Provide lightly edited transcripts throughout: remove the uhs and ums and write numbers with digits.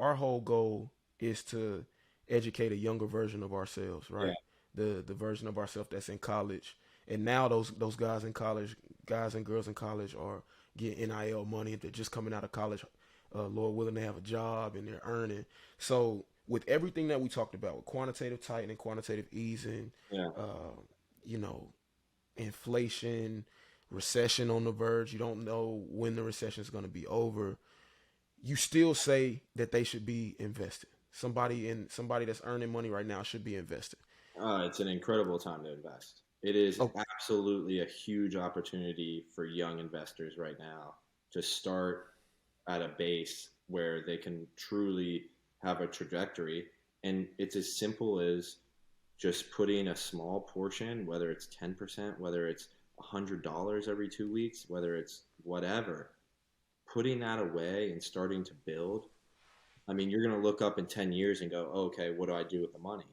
our whole goal is to educate a younger version of ourselves, Yeah. right? The version of ourselves that's in college. And now those guys in college, guys and girls in college are getting NIL money. They're just coming out of college, Lord willing, they have a job and they're earning. So with everything that we talked about, with quantitative tightening, quantitative easing, Yeah. uh, you know, inflation, recession on the verge. You don't know when the recession is going to be over. You still say that they should be invested. Somebody that's earning money right now should be invested. It's an incredible time to invest. It is Oh, absolutely a huge opportunity for young investors right now to start at a base where they can truly have a trajectory. And it's as simple as just putting a small portion, whether it's 10%, whether it's $100 every 2 weeks, whether it's whatever, putting that away and starting to build. I mean, you're going to look up in 10 years and go, oh, okay, what do I do with the money?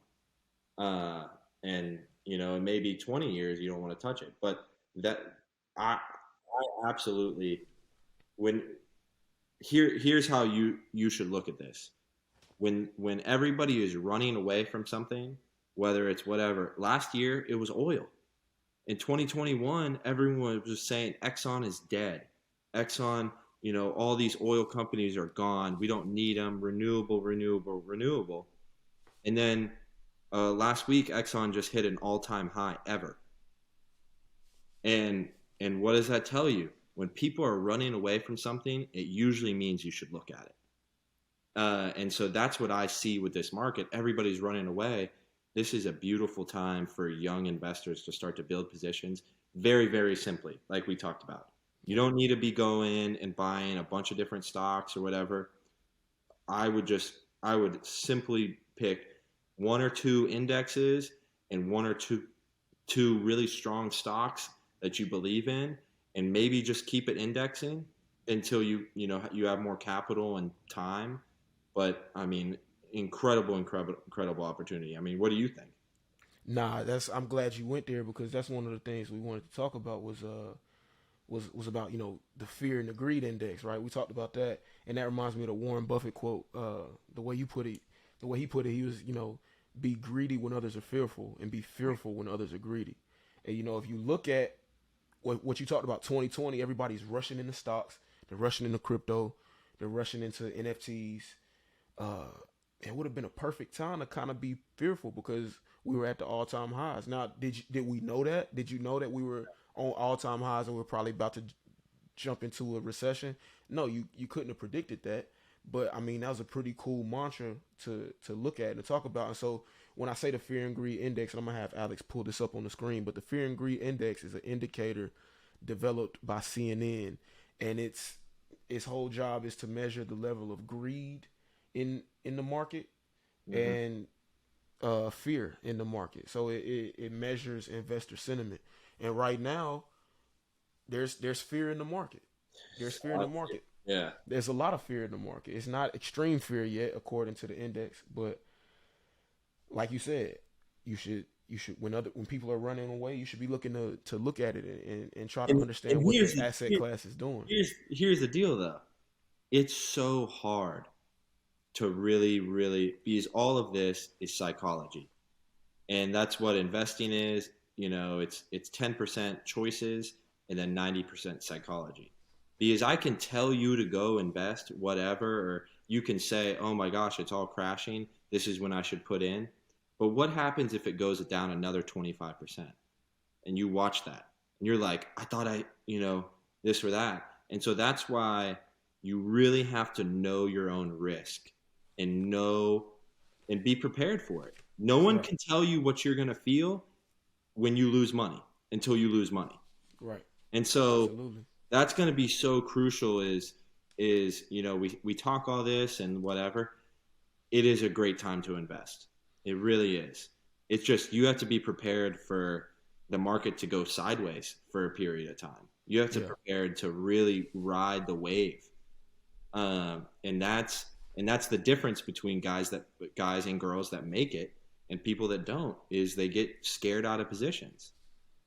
Uh, and, in maybe 20 years, you don't want to touch it. But that, I absolutely, when, here's how you should look at this. When everybody is running away from something, whether it's whatever, last year it was oil. In 2021, everyone was just saying Exxon is dead. Exxon, all these oil companies are gone. We don't need them. Renewable, renewable, renewable. And then last week, Exxon just hit an all-time high ever. And and what does that tell you? When people are running away from something, it usually means you should look at it. And so that's what I see with this market. Everybody's running away. This is a beautiful time for young investors to start to build positions very, very simply, like we talked about. You yeah, don't need to be going and buying a bunch of different stocks or whatever. I would simply pick one or two indexes and one or two really strong stocks that you believe in, and maybe just keep it indexing until you have more capital and time. But I mean, incredible opportunity. I mean, what do you think? nah, that's. I'm glad you went there because that's one of the things we wanted to talk about was about the fear and the greed index, right? We talked about that, and that reminds me of the Warren Buffett quote. The way you put it, the way he put it, he was be greedy when others are fearful, and be fearful when others are greedy. And if you look at what you talked about, 2020, everybody's rushing into stocks, they're rushing into crypto, they're rushing into NFTs. Uh, it would have been a perfect time to kind of be fearful because we were at the all time highs. Now, did we know that? Did you know that we were on all time highs and we're probably about to jump into a recession? No, you couldn't have predicted that. But I mean, that was a pretty cool mantra to look at and to talk about. And so when I say the fear and greed index, and I'm gonna have Alex pull this up on the screen, but the fear and greed index is an indicator developed by CNN, and its whole job is to measure the level of greed in the market Hmm. and fear in the market. So it measures investor sentiment. And right now, there's fear in the market. There's fear in the market. Yeah. There's a lot of fear in the market. It's not extreme fear yet, according to the index, but like you said, you should when people are running away, you should be looking to look at it and try to And understand what the asset class is doing. here's the deal though. It's so hard to really because all of this is psychology, and that's what investing is. It's 10% choices and then 90% psychology. Because I can tell you to go invest whatever, or you can say, "Oh my gosh, it's all crashing. This is when I should put in." But what happens if it goes down another 25%? And you watch that and you're like, I thought this or that. And so that's why you really have to know your own risk and know and be prepared for it. No one Right, can tell you what you're going to feel when you lose money until you lose money. right, And so absolutely. that's going to be so crucial is we talk all this and whatever. It is a great time to invest. It really is. It's just you have to be prepared for the market to go sideways for a period of time. You have to Yeah. prepare to really ride the wave, and that's the difference between guys and girls that make it and people that don't is they get scared out of positions.